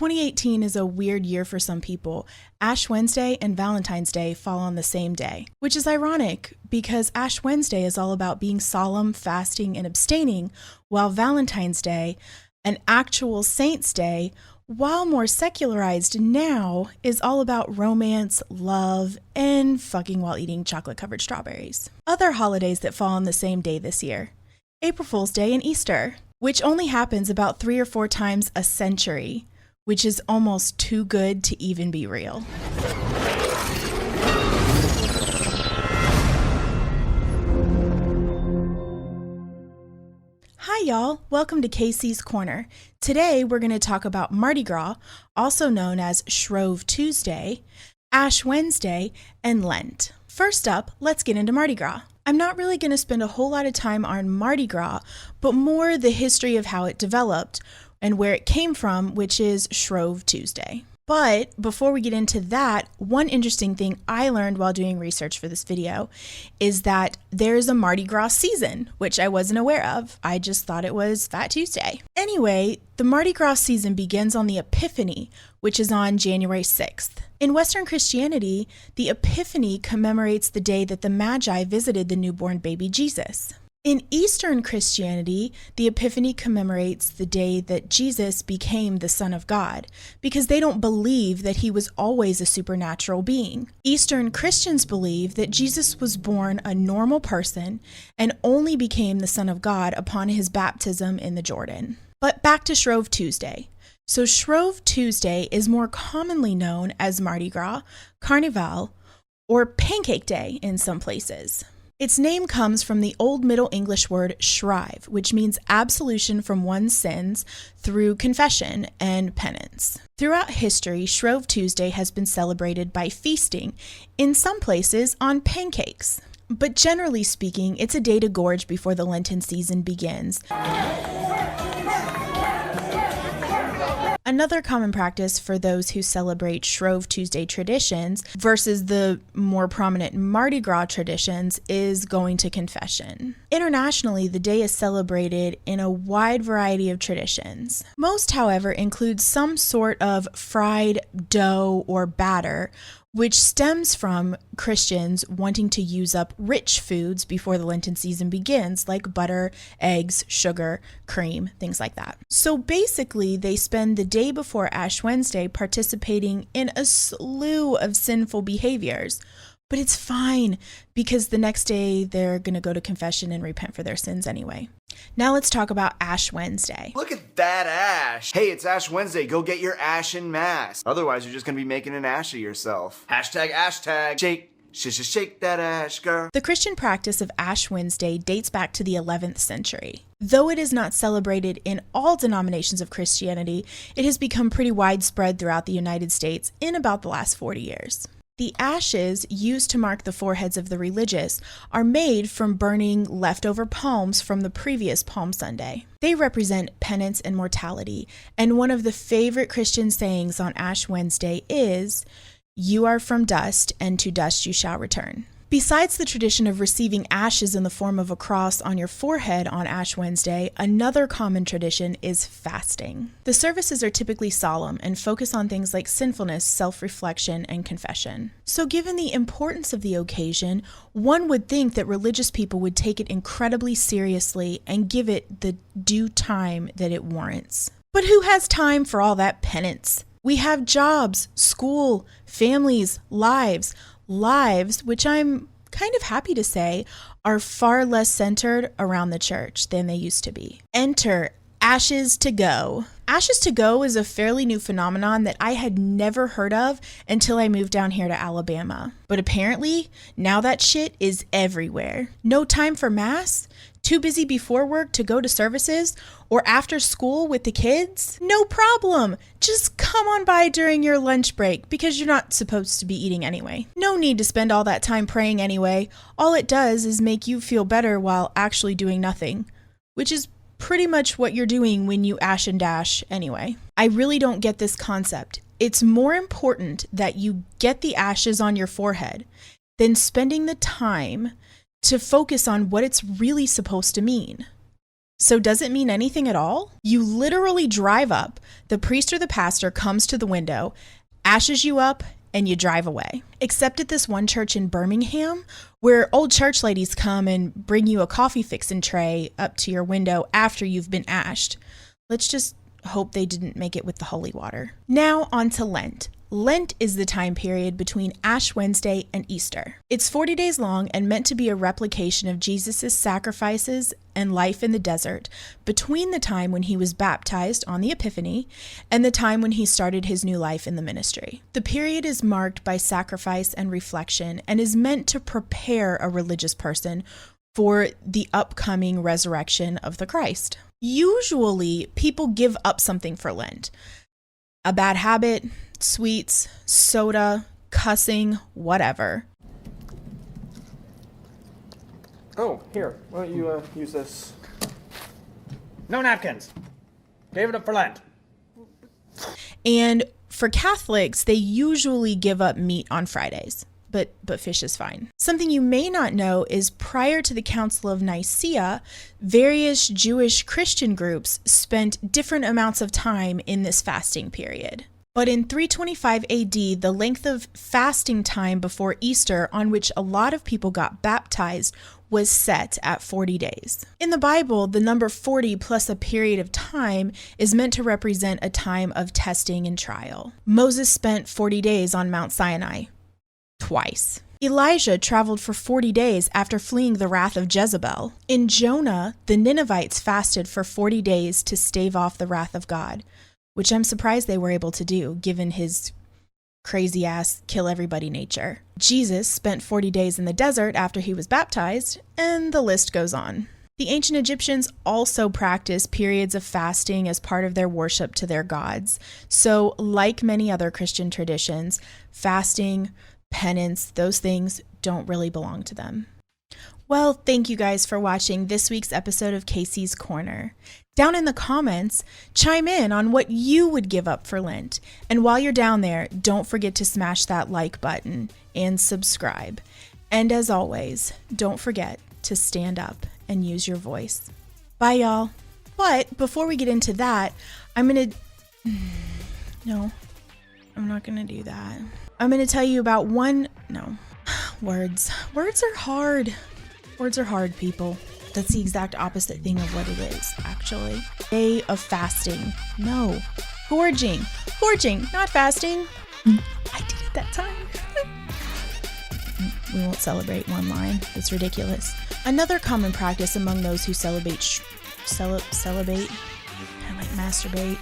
2018 is a weird year for some people. Ash Wednesday and Valentine's Day fall on the same day, which is ironic because Ash Wednesday is all about being solemn, fasting, and abstaining, while Valentine's Day, an actual saint's day, while more secularized now, is all about romance, love, and fucking while eating chocolate-covered strawberries. Other holidays that fall on the same day this year: April Fool's Day and Easter, which only happens about 3 or 4 times a century, which is almost too good to even be real. Hi y'all, welcome to Casey's Corner. Today we're going to talk about Mardi Gras, also known as Shrove Tuesday, Ash Wednesday, and Lent. First up, let's get into Mardi Gras. I'm not really going to spend a whole lot of time on Mardi Gras, but more the history of how it developed and where it came from, which is Shrove Tuesday. But before we get into that, one interesting thing I learned while doing research for this video is that there's a Mardi Gras season, which I wasn't aware of. I just thought it was Fat Tuesday. Anyway, the Mardi Gras season begins on the Epiphany, which is on January 6th. In Western Christianity, the Epiphany commemorates the day that the Magi visited the newborn baby Jesus. In Eastern Christianity, the Epiphany commemorates the day that Jesus became the Son of God, because they don't believe that he was always a supernatural being. Eastern Christians believe that Jesus was born a normal person and only became the Son of God upon his baptism in the Jordan. But back to Shrove Tuesday. So Shrove Tuesday is more commonly known as Mardi Gras, Carnival, or Pancake Day in some places. Its name comes from the Old Middle English word shrive, which means absolution from one's sins through confession and penance. Throughout history, Shrove Tuesday has been celebrated by feasting, in some places on pancakes. But generally speaking, it's a day to gorge before the Lenten season begins. Another common practice for those who celebrate Shrove Tuesday traditions versus the more prominent Mardi Gras traditions is going to confession. Internationally, the day is celebrated in a wide variety of traditions. Most, however, include some sort of fried dough or batter, which stems from Christians wanting to use up rich foods before the Lenten season begins, like butter, eggs, sugar, cream, things like that. So basically, they spend the day before Ash Wednesday participating in a slew of sinful behaviors. But it's fine, because the next day they're going to go to confession and repent for their sins anyway. Now let's talk about Ash Wednesday. Look at that ash. Hey, it's Ash Wednesday. Go get your ashen mask. Otherwise, you're just going to be making an ash of yourself. Hashtag. Shake that ash, girl. The Christian practice of Ash Wednesday dates back to the 11th century. Though it is not celebrated in all denominations of Christianity, it has become pretty widespread throughout the United States in about the last 40 years. The ashes used to mark the foreheads of the religious are made from burning leftover palms from the previous Palm Sunday. They represent penance and mortality, and one of the favorite Christian sayings on Ash Wednesday is, "You are from dust, and to dust you shall return." Besides the tradition of receiving ashes in the form of a cross on your forehead on Ash Wednesday, another common tradition is fasting. The services are typically solemn and focus on things like sinfulness, self-reflection, and confession. So given the importance of the occasion, one would think that religious people would take it incredibly seriously and give it the due time that it warrants. But who has time for all that penance? We have jobs, school, families, lives, which I'm kind of happy to say are far less centered around the church than they used to be. Enter Ashes to Go. Ashes to Go is a fairly new phenomenon that I had never heard of until I moved down here to Alabama. But apparently, now that shit is everywhere. No time for mass? Too busy before work to go to services? Or after school with the kids? No problem! Just come on by during your lunch break, because you're not supposed to be eating anyway. No need to spend all that time praying anyway. All it does is make you feel better while actually doing nothing, which is pretty much what you're doing when you ash and dash anyway. I really don't get this concept. It's more important that you get the ashes on your forehead than spending the time to focus on what it's really supposed to mean. So does it mean anything at all? You literally drive up, the priest or the pastor comes to the window, ashes you up, and you drive away. Except at this one church in Birmingham, where old church ladies come and bring you a coffee fixin' tray up to your window after you've been ashed. Let's just hope they didn't make it with the holy water. Now on to Lent. Lent is the time period between Ash Wednesday and Easter. It's 40 days long and meant to be a replication of Jesus' sacrifices and life in the desert between the time when he was baptized on the Epiphany and the time when he started his new life in the ministry. The period is marked by sacrifice and reflection and is meant to prepare a religious person for the upcoming resurrection of the Christ. Usually, people give up something for Lent. A bad habit, sweets, soda, cussing, whatever. Oh, here. Why don't you use this? No napkins. Gave it up for Lent. And for Catholics, they usually give up meat on Fridays. But fish is fine. Something you may not know is prior to the Council of Nicaea, various Jewish Christian groups spent different amounts of time in this fasting period. But in 325 AD, the length of fasting time before Easter on which a lot of people got baptized was set at 40 days. In the Bible, the number 40 plus a period of time is meant to represent a time of testing and trial. Moses spent 40 days on Mount Sinai. Twice. Elijah traveled for 40 days after fleeing the wrath of Jezebel. In Jonah, the Ninevites fasted for 40 days to stave off the wrath of God, which I'm surprised they were able to do, given his crazy ass kill everybody nature. Jesus spent 40 days in the desert after he was baptized, and the list goes on. The ancient Egyptians also practiced periods of fasting as part of their worship to their gods. So, like many other Christian traditions, fasting, penance, those things don't really belong to them. Well, thank you guys for watching this week's episode of Casey's Corner. Down in the comments, chime in on what you would give up for Lent. And while you're down there, don't forget to smash that like button and subscribe. And as always, don't forget to stand up and use your voice. Bye, y'all. But before we get into that, No, I'm not gonna do that. I'm going to tell you about words. Words are hard. Words are hard, people. That's the exact opposite thing of what it is, actually. Day of fasting. No. Gorging. Gorging, not fasting. I did it that time. We won't celebrate one line. That's ridiculous. Another common practice among those who celebrate, I like masturbate.